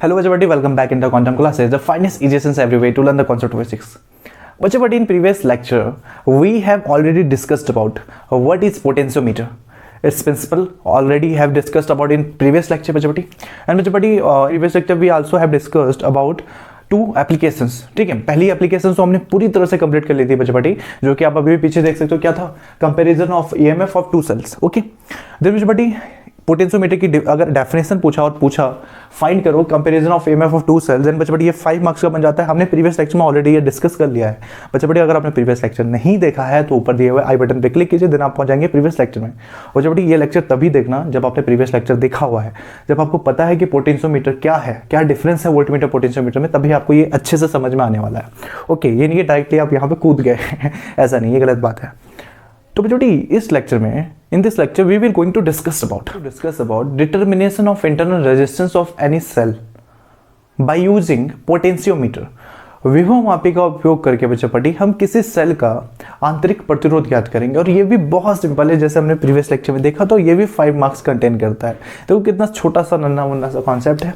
Hello everybody, welcome back in the quantum classes, the finest equations everywhere to learn the concept of physics. Everybody, in previous lecture, we have already discussed about what is potentiometer. Its principle already have discussed about in previous lecture, everybody. And everybody, previous lecture we also have discussed about two applications. ठीक है, पहली application तो हमने पूरी तरह से complete कर ली थी बच्चे, जो कि आप अभी भी पीछे देख सकते हो. क्या था? Comparison of EMF of two cells. Okay, then बच्चे पोटेंशियोमीटर की अगर डेफिनेशन पूछा फाइंड करो comparison of EMF of two cells, then बच्चे ये 5 मार्क्स का बन जाता है. हमने प्रीवियस लेक्चर में ऑलरेडी ये डिस्कस कर लिया है बच्चे. अगर आपने प्रीवियस लेक्चर नहीं देखा है तो ऊपर दिए हुए आई बटन पे क्लिक कीजिए, देन आप पहुंच जाएंगे प्रीवियस लेक्चर में. और बच्चे ये लेक्चर तभी देखना जब आपने प्रीवियस लेक्चर देखा हुआ है, जब आपको पता है कि पोटेंशियोमीटर क्या है, क्या डिफरेंस है वोल्टमीटर पोटेंशियोमीटर में, तभी आपको ये अच्छे से समझ में आने वाला है. ओके, ये नहीं है डायरेक्टली आप यहाँ पे कूद गए ऐसा नहीं, ये गलत बात है. तो बेटी इस लेक्चर में, in this lecture we will going to discuss about determination of internal resistance of any cell by using potentiometer. विभव मापी का उपयोग करके बच्चे पढ़ी हम किसी सेल का आंतरिक प्रतिरोध ज्ञात करेंगे. और ये भी बहुत सिंपल है, जैसे हमने प्रीवियस लेक्चर में देखा तो ये भी 5 मार्क्स कंटेन करता है. तो कितना छोटा सा नन्ना मुन्ना सा कॉन्सेप्ट है.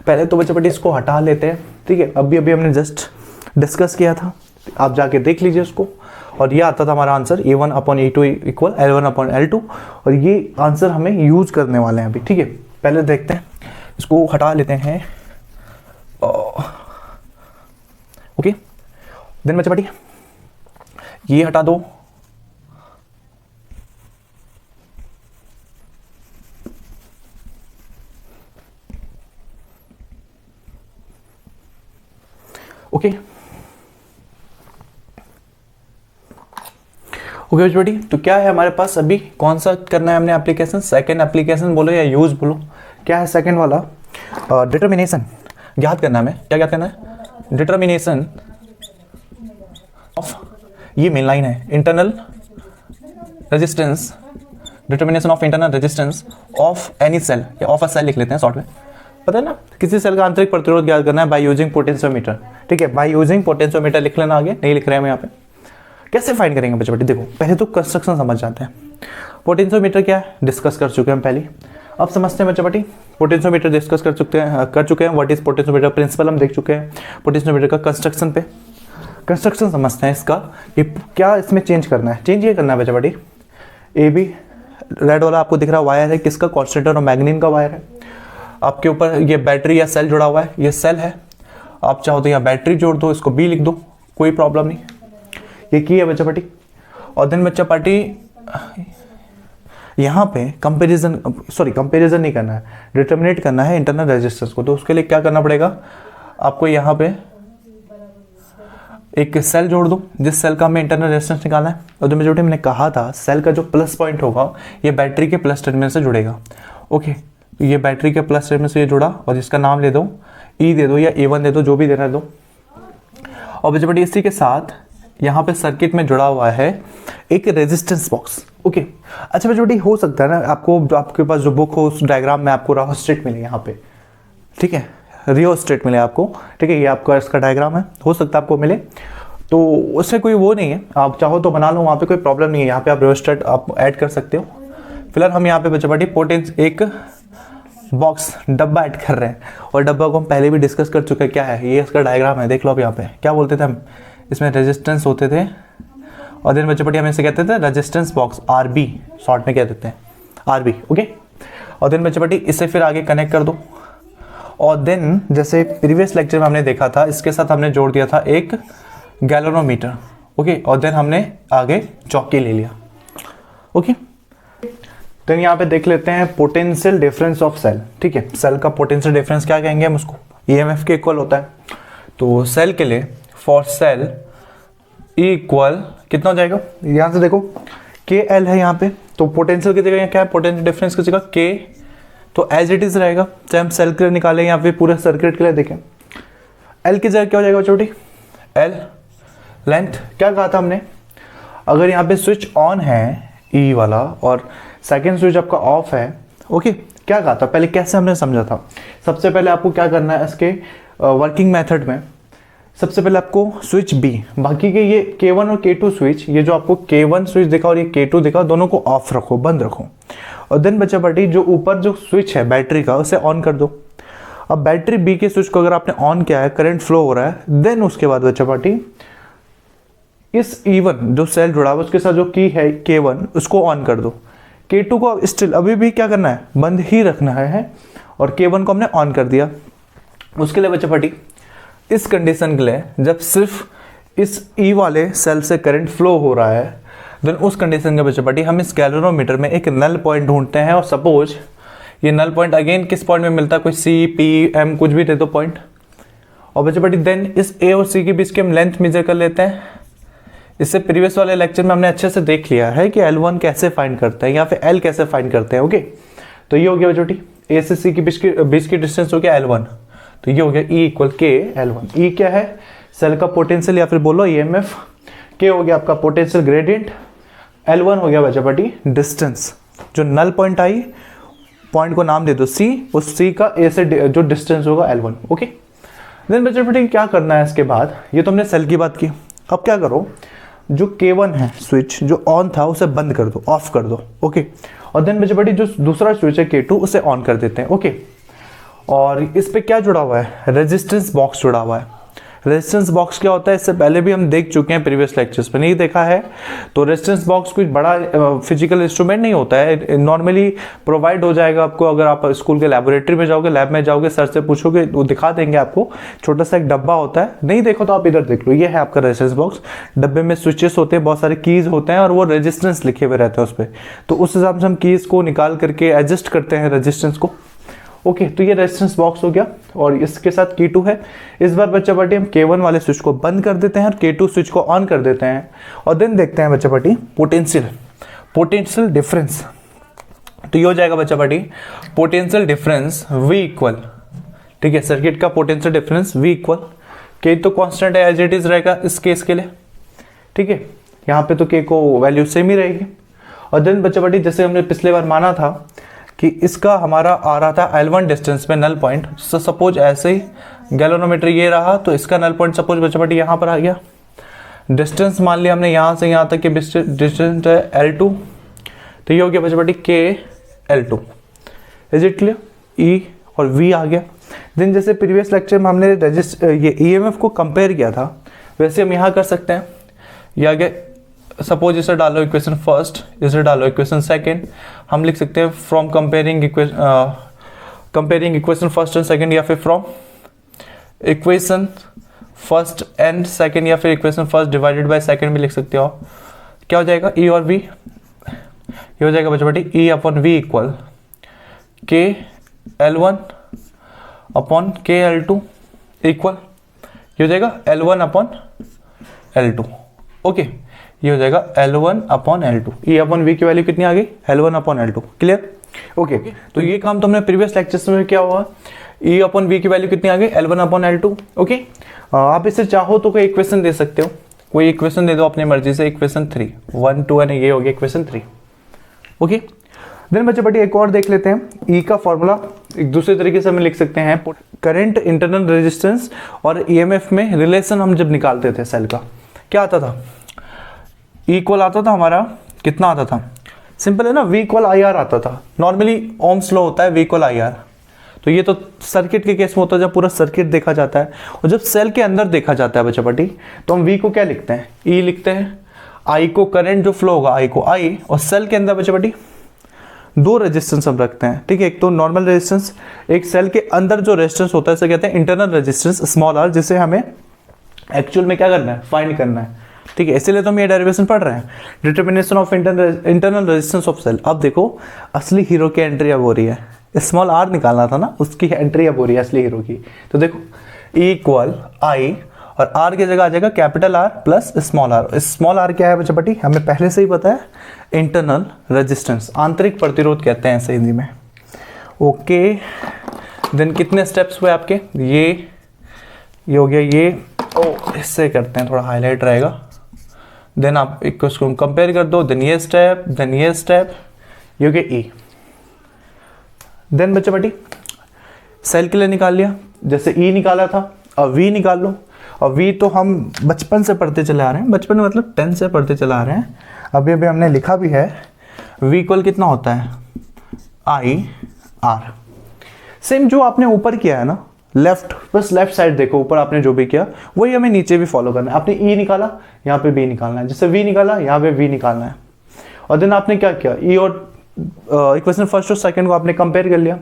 पहले तो बच्चे पढ़ी इसको हटा लेते हैं. ठीक है, अभी हमने जस्ट डिस्कस किया था, आप जाके देख लीजिए उसको. और ये आता था हमारा आंसर A1/A2 इक्वल L1/L2, और ये आंसर हमें यूज करने वाले हैं अभी. ठीक है, पहले देखते हैं, इसको हटा लेते हैं. ओके, देन बच्चे बढ़िए ये हटा दो. ओके ओके बेटी, तो क्या है हमारे पास अभी, कौन सा करना है हमने एप्लीकेशन? सेकंड एप्लीकेशन बोलो या यूज बोलो, क्या है सेकंड वाला? डिटर्मिनेशन ज्ञात करना है. क्या ज्ञात करना है? डिटर्मिनेशन ऑफ, ये मेन लाइन है, internal resistance, determination of internal resistance of any cell, या ऑफ अ सेल लिख लेते हैं शॉर्ट में. पता है ना, किसी सेल का आंतरिक प्रतिरोध ज्ञात करना है बाय यूजिंग पोटेंशियोमीटर. ठीक है, बाय यूजिंग पोटेंशियोमीटर लिख लेना, आगे नहीं लिख रहे हैं हम यहाँ पे. कैसे फाइंड करेंगे बच्चे? देखो पहले तो कंस्ट्रक्शन समझ जाते हैं. पोटेंशियोमीटर क्या है डिस्कस कर चुके हैं हम पहले. अब समझते हैं बच्चे, पोटेंशियोमीटर डिस्कस कर चुके हैं. व्हाट इज पोटेंशियोमीटर प्रिंसिपल हम देख चुके हैं. पोटेंशियोमीटर का कंस्ट्रक्शन समझते हैं इसका, ये क्या इसमें चेंज करना है. चेंज ये करना है बच्चे, ए बी रेड वाला आपको दिख रहा वायर है, किसका? कॉन्सेंट्रेटर और मैग्नीन का वायर है. आपके ऊपर ये बैटरी या सेल जुड़ा हुआ है, ये सेल है. आप चाहो तो यहाँ बैटरी जोड़ दो, इसको बी लिख दो, कोई प्रॉब्लम नहीं. ये की है बच्चा पार्टी. और देन बच्चा पार्टी यहाँ पे कंपैरिजन नहीं करना है, डिटर्मिनेट करना है इंटरनल रेजिस्टेंस को. तो उसके लिए क्या करना पड़ेगा आपको? यहाँ पे एक सेल जोड़ दो, जिस सेल का हमें इंटरनल रेजिस्टेंस निकालना है. और जो मैंने कहा था सेल का जो प्लस पॉइंट होगा ये बैटरी के प्लस टर्मिनल से जुड़ेगा. ओके, तो ये बैटरी के प्लस टर्मिनल से ये जुड़ा, और जिसका नाम ले दो ई दे दो या A1 दे दो, जो भी देना दो. और बच्चे पार्टी इसी के साथ यहाँ पे सर्किट में जुड़ा हुआ है एक रेजिस्टेंस बॉक्स. ओके, अच्छा बच्चे हो सकता है ना आपके पास जो बुक हो उस डायग्राम में आपको रियोस्टेट मिले यहाँ पे. ठीक है, रियोस्टेट मिले आपको. ठीक है, ये आपका इसका डायग्राम है, हो सकता है आपको मिले. तो उससे कोई वो नहीं है, आप चाहो तो बना लो, वहाँ पे कोई प्रॉब्लम नहीं है. यहाँ पे आप रियोस्टेट आप ऐड कर सकते हो. फिलहाल हम यहाँ पे बच्चे पोटेंस एक बॉक्स डब्बा ऐड कर रहे हैं, और डब्बा को हम पहले भी डिस्कस कर चुके हैं. क्या है ये? इसका डायग्राम है, देख लो आप. यहाँ पे क्या बोलते थे हम? इसमें रेजिस्टेंस होते थे, और देन बच्चे हम इसे कहते थे रेजिस्टेंस बॉक्स, RB शॉर्ट में कह देते हैं, RB. ओके, और देन बच्चे इसे फिर आगे कनेक्ट कर दो. और देन जैसे प्रीवियस लेक्चर में हमने देखा था, इसके साथ हमने जोड़ दिया था एक गैल्वेनोमीटर. ओके, और देन हमने आगे चौकी ले लिया. ओके, देन यहाँ पे देख लेते हैं पोटेंशियल डिफरेंस ऑफ सेल. ठीक है, सेल का पोटेंशियल डिफरेंस क्या कहेंगे हम उसको? EMF के इक्वल होता है. तो सेल के लिए फॉर सेल इक्वल कितना हो जाएगा? यहाँ से देखो KL है यहाँ पे, तो पोटेंशियल की जगह क्या है? पोटेंशियल डिफरेंस की जगह K, तो एज इट इज रहेगा. चाहे हम सेल के लिए निकालें या फिर पूरे सर्किट के लिए देखें, L की जगह क्या हो जाएगा छोटी? L length. क्या कहा था हमने? अगर यहाँ पे स्विच ऑन है E वाला और सेकेंड स्विच आपका ऑफ है. ओके, क्या कहा था पहले, कैसे हमने समझा था? सबसे पहले आपको क्या करना है इसके वर्किंग मेथड में, सबसे पहले आपको स्विच B, बाकी के ये K1 और K2 स्विच, ये जो आपको K1 स्विच दिखा और ये K2 दिखा, दोनों को ऑफ रखो, बंद रखो. और देन बच्चा पार्टी जो ऊपर जो स्विच है बैटरी का उसे ऑन कर दो. अब बैटरी बी के स्विच को अगर आपने ऑन किया है, करंट फ्लो हो रहा है, देन उसके बाद बच्चा पार्टी इस E1 जो सेल जुड़ा हुआ उसके साथ जो की है K1 उसको ऑन कर दो। K2 को स्टिल अभी भी क्या करना है, बंद ही रखना है, और K1 को हमने ऑन कर दिया। उसके लिए बच्चा पार्टी इस कंडीशन के लिए जब सिर्फ इस E वाले सेल से करंट फ्लो हो रहा है, देन उस कंडीशन के बच्चा पार्टी हम इस गैल्वेनोमीटर में एक नल पॉइंट ढूंढते हैं। और सपोज ये नल पॉइंट अगेन किस पॉइंट में मिलता है, कोई C, P, M कुछ भी दे दो पॉइंट। और बच्चा पार्टी देन इस A और C के बीच की हम लेंथ मेजर कर लेते हैं। इससे प्रीवियस वाले लेक्चर में हमने अच्छे से देख लिया है कि L1 कैसे फाइंड करते हैं या फिर L कैसे फाइंड करते हैं। ओके, तो ये हो गया बेटी A से C के बीच की डिस्टेंस हो गया L1। तो ये हो गया E equal K L1। E क्या है, सेल का पोटेंशियल या फिर बोलो EMF। K हो गया आपका पोटेंशियल ग्रेडियंट। L1 हो गया बच्चा बेटी डिस्टेंस, जो नल पॉइंट आई, पॉइंट को नाम दे दो C, उस C का A से जो डिस्टेंस होगा L1। ओके, देन बच्चा बेटी क्या करना है इसके बाद, ये तो हमने सेल की बात की। अब क्या करो, जो K1 है स्विच जो ऑन था उसे बंद कर दो, ऑफ कर दो। ओके, और देन बच्चे बड़ी जो दूसरा स्विच है K2 उसे ऑन कर देते हैं। ओके, और इस पे क्या जुड़ा हुआ है, रेजिस्टेंस बॉक्स जुड़ा हुआ है। रेजिस्टेंस बॉक्स क्या होता है, इससे पहले भी हम देख चुके हैं प्रीवियस लेक्चर्स में, नहीं देखा है तो रेजिस्टेंस बॉक्स कोई बड़ा फिजिकल इंस्ट्रूमेंट नहीं होता है, नॉर्मली प्रोवाइड हो जाएगा आपको। अगर आप स्कूल के लैबोरेटरी में जाओगे, लैब में जाओगे, सर से पूछोगे, वो दिखा देंगे आपको। छोटा सा एक डब्बा होता है, नहीं देखो तो आप इधर देख लो, ये है आपका रेजिस्टेंस बॉक्स। डब्बे में स्विचेस होते हैं, बहुत सारे कीज होते हैं और वो रेजिस्टेंस लिखे हुए रहते हैं उस पर, तो उस हिसाब से हम कीज को निकाल करके एडजस्ट करते हैं रेजिस्टेंस को। ओके, तो ये रेजिस्टेंस बॉक्स हो गया और इसके साथ K2 है। इस बार बच्चा पार्टी हम K1 वाले स्विच को बंद कर देते हैं और K2 स्विच को ऑन कर देते हैं, और देन देखते हैं बच्चा पार्टी पोटेंशियल डिफरेंस। तो ये हो जाएगा बच्चा party potential difference V equal, ठीक है, सर्किट का potential difference V equal K तो कांस्टेंट है, एज इट इज रहेगा इस केस के लिए। ठीक है, यहाँ पे तो K को वैल्यू सेम ही रहेगी। और देन बच्चा पार्टी जैसे हमने पिछले बार माना था कि इसका हमारा आ रहा था L1 डिस्टेंस पे नल पॉइंट, तो सपोज ऐसे ही गैल्वेनोमीटर ये रहा, तो इसका नल पॉइंट सपोज बच्चा पार्टी यहाँ पर आ गया। डिस्टेंस मान लिया हमने यहाँ से यहाँ तक की डिस्टेंस है L2, तो ये हो गया बच्चा party K L2। Is it clear, E और V आ गया। देन जैसे प्रीवियस लेक्चर में हमने ये EMF को कंपेयर किया था, वैसे हम यहाँ कर सकते हैं। ये आ गया, सपोज इसे डालो इक्वेशन फर्स्ट, इसे डालो इक्वेशन सेकंड, हम लिख सकते हैं from comparing equation first and second, या फिर from equation first and second, या फिर equation first divided by second भी लिख सकते हो। क्या हो जाएगा E और V, ये हो जाएगा बच्चा बेटी E upon V equal K L1 upon K L2 equal, ये हो जाएगा L1 अपॉन L2। ओके, ये हो जाएगा L1 upon L2। E upon V की वैल्यू कितनी आ गई, L1 upon L2। Clear, okay, तो ये काम तो हमने प्रीवियस लेक्चर्स में क्या हुआ, E अपॉन V की वैल्यू कितनी आ गई, L1 अपॉन L2। ओके, आप इसे चाहो तो कोई इक्वेशन दे सकते हो, कोई इक्वेशन दे दो अपनी मर्जी से, इक्वेशन 3 1 2 एंड ये हो गया इक्वेशन 3। ओके, देन बच्चे बटी एक और देख लेते हैं। E का फॉर्मूला एक दूसरे तरीके से हम लिख सकते हैं, करंट, इंटरनल रेजिस्टेंस और EMF में रिलेशन हम जब निकालते थे सेल का, क्या आता था, इक्वल आता था हमारा, कितना आता था, सिंपल है ना, V इक्वल IR आता था। नॉर्मली ओम्स लॉ होता है V इक्वल IR, तो ये तो सर्किट के केस में होता है जब पूरा सर्किट देखा जाता है, और जब सेल के अंदर देखा जाता है बच्चा पट्टी, तो हम V को क्या लिखते हैं, E लिखते हैं, I को करंट जो फ्लो होगा I को I, और सेल के अंदर बच्चा पट्टी दो रेजिस्टेंस हम रखते हैं। ठीक है, एक तो नॉर्मल रेजिस्टेंस, एक सेल के अंदर जो रेजिस्टेंस होता है इसे कहते हैं इंटरनल रेजिस्टेंस स्मॉल r, जिसे हमें एक्चुअल में क्या करना है, फाइंड करना है। ठीक है, इसीलिए तो हम ये डेरिवेशन पढ़ रहे हैं, determination of internal resistance of cell. अब देखो असली हीरो की एंट्री अब हो रही है, स्मॉल r निकालना था ना, उसकी एंट्री अब हो रही है असली हीरो की। तो देखो E इक्वल I और R की जगह आ जाएगा capital R plus small r। Small r क्या है बच्चा पट्टी, हमें पहले से ही पता है, इंटरनल रेजिस्टेंस, आंतरिक प्रतिरोध कहते हैं ऐसे हिंदी में। ओके, देन कितने स्टेप्स हुए आपके, ये हो गया ये, इससे करते हैं थोड़ा हाईलाइट रहेगा। देन आप इसको कंपेयर कर दो, देन ये स्टेप, देन ये स्टेप, ये हो गया E। देन बच्चा पट्टी सेल के लिए निकाल लिया, जैसे E निकाला था, अब V निकाल लो। और V तो हम बचपन से पढ़ते चले आ रहे हैं, बचपन में मतलब 10 से पढ़ते चला आ रहे हैं, अभी अभी हमने लिखा भी है। V इक्वल कितना होता है, I R। सेम जो आपने ऊपर किया है ना, लेफ्ट, बस लेफ्ट साइड देखो, ऊपर आपने जो भी किया वही हमें नीचे भी फॉलो करना है। आपने ई निकाला, यहाँ पे बी निकालना है, जैसे वी निकाला यहाँ पे वी निकालना है। और देन आपने क्या किया, ई और इक्वेशन फर्स्ट और सेकंड को आपने कंपेयर कर लिया,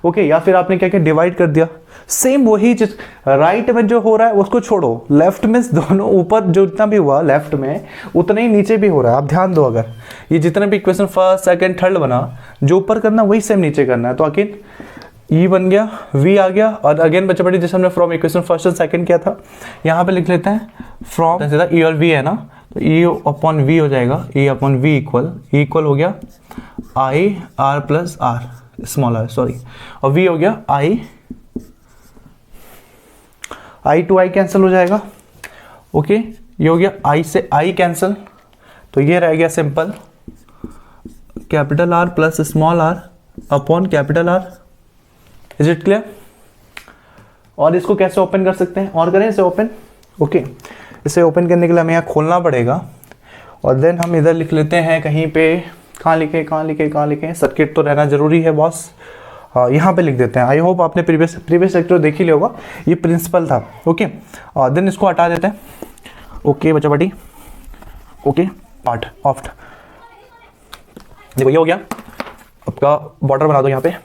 ओके, या फिर आपने क्या किया, डिवाइड कर दिया। सेम वही चीज राइट में जो हो रहा है उसको छोड़ो, लेफ्ट में दोनों ऊपर जो जितना भी हुआ लेफ्ट में उतना ही नीचे भी हो रहा है। आप ध्यान दो, अगर ये जितने भी इक्वेशन फर्स्ट सेकंड थर्ड बना, जो ऊपर करना वही सेम नीचे करना है। तो अगेन ई बन गया, वी आ गया, और अगेन बच्चा बड़ी जैसे हमने फ्रॉम इक्वेशन फर्स्ट और सेकंड किया था, यहाँ पे लिख लेते हैं फ्रॉम, ई और वी है ना, तो ई अपॉन वी हो जाएगा, ई अपॉन वी इक्वल हो गया I R plus R small R, sorry, और वी हो गया आई टू आई कैंसिल हो जाएगा, ओके, ये हो गया आई से आई कैंसिल, तो ये रह गया simple capital R plus small R upon capital R. Is it clear? और इसको कैसे ओपन कर सकते हैं, और करें इसे ओपन, ओके, इसे ओपन करने के लिए हमें यहाँ खोलना पड़ेगा, और देन हम इधर लिख लेते हैं कहीं पे, कहाँ लिखे, सर्किट तो रहना जरूरी है बॉस, यहाँ पे लिख देते हैं। आई होप आपने प्रीवियस लेक्चर देख ही लिया होगा, ये प्रिंसिपल था, ओके, और देन इसको हटा देते हैं, ओके बच्चा बटी, ओके, पार्ट ऑफ, देखो ये हो गया, आपका बॉर्डर बना दो यहाँ पे,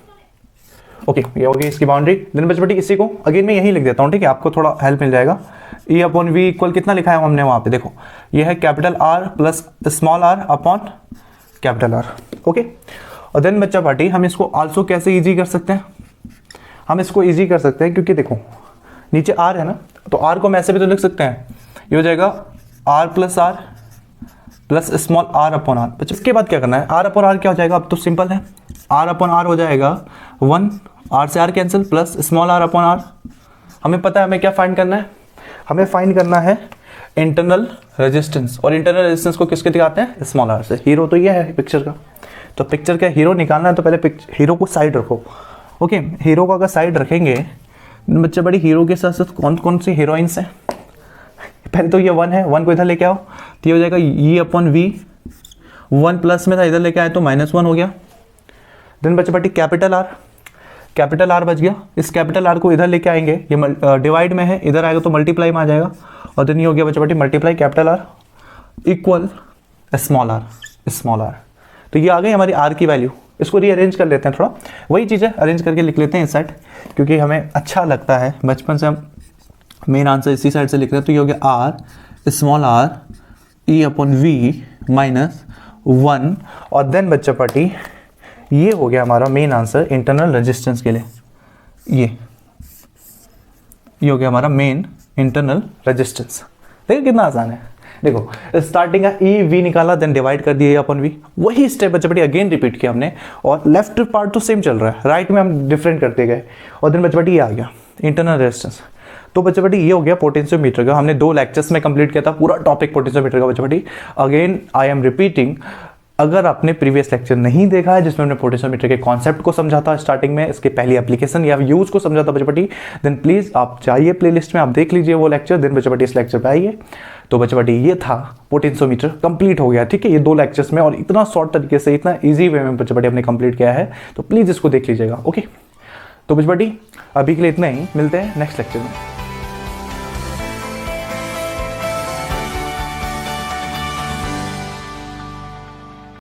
ओके, ये हो गई इसकी बाउंड्री। देन बच्चा बटी इसी को अगेन मैं यहीं लिख देता हूँ, ठीक है, आपको थोड़ा हेल्प मिल जाएगा। ई अपॉन वी इक्वल कितना लिखा है हमने वहाँ पे, देखो ये है capital R plus small R upon capital R, okay. और देन बच्चा पार्टी हम इसको आल्सो कैसे इजी कर सकते हैं, हम इसको इजी कर सकते हैं क्योंकि देखो नीचे आर है ना, तो आर को हम ऐसे भी तो लिख सकते हैं, ये हो जाएगा R plus small R upon R. बच्चा इसके बाद क्या करना है, आर अपॉन आर क्या हो जाएगा, अब तो सिंपल है, आर अपॉन आर हो जाएगा 1, आर से R cancel plus small R upon R. हमें पता है हमें क्या फाइंड करना है, हमें फाइंड करना है इंटरनल रेजिस्टेंस, और इंटरनल रेजिस्टेंस को किसके दिखाते हैं, स्मॉल आर से। हीरो तो ये है पिक्चर का, तो पिक्चर का हीरो निकालना है तो पहले हीरो को साइड रखो, ओके, हीरो को अगर साइड रखेंगे बच्चे बड़ी, हीरो के साथ साथ कौन कौन सी हीरोइंस हैं, पहले तो ये 1 है, 1 को इधर लेके आओ, तो ये हो जाएगा ई अपॉन वी, 1 प्लस में था इधर लेके आए तो -1 हो गया। देन बच्चे बटी कैपिटल आर बच गया, इस कैपिटल आर को इधर लेके आएंगे, ये डिवाइड में है, इधर आएगा तो मल्टीप्लाई में आ जाएगा, और देन ये हो गया बच्चे बटी multiply capital R equal small R. तो ये आ गई हमारी आर की वैल्यू। इसको रीअरेंज कर लेते हैं थोड़ा, वही चीज़ है, अरेंज करके लिख लेते हैं इस साइड, क्योंकि हमें अच्छा लगता है, बचपन से हम मेन आंसर इसी साइड से लिख रहे हैं। तो ये हो गया R small r E upon V -1, और देन बच्चा पार्टी ये हो गया हमारा मेन आंसर इंटरनल रेजिस्टेंस के लिए, ये हो गया हमारा मेन इंटरनल रेजिस्टेंस। देखिए कितना आसान है, देखो स्टार्टिंग का ई वी निकाला, देन डिवाइड कर दिया अपन वी, वही स्टेप बच्चे बड़ी अगेन रिपीट किया हमने, और लेफ्ट पार्ट तो सेम चल रहा है, राइट में हम डिफरेंट करते गए, और देन बच्चे बड़ी ये आ गया इंटरनल रेजिस्टेंस। तो बच्चे बड़ी ये हो गया पोटेंशियोमीटर का, हमने 2 लेक्चर्स में कंप्लीट किया था पूरा टॉपिक पोटेंशियोमीटर का बच्चे बड़ी। अगेन आई एम रिपीटिंग, अगर आपने प्रीवियस लेक्चर नहीं देखा है जिसमें हमने पोटेंशियोमीटर के कॉन्सेप्ट को समझा था स्टार्टिंग में, इसके पहली एप्लीकेशन या यूज को समझा था बच्चे, देन प्लीज आप जाइए प्लेलिस्ट में, आप देख लीजिए वो लेक्चर, देन बच्चे इस लेक्चर पे आइए। तो बच्चे ये था पोटेंशियोमीटर, कंप्लीट हो गया, ठीक है, ये 2 लेक्चर्स में, और इतना शॉर्ट तरीके से, इतना ईजी वे में बच्चे हमने कंप्लीट किया है, तो प्लीज इसको देख लीजिएगा, ओके। तो बच्चे अभी के लिए इतना ही, मिलते हैं नेक्स्ट लेक्चर में।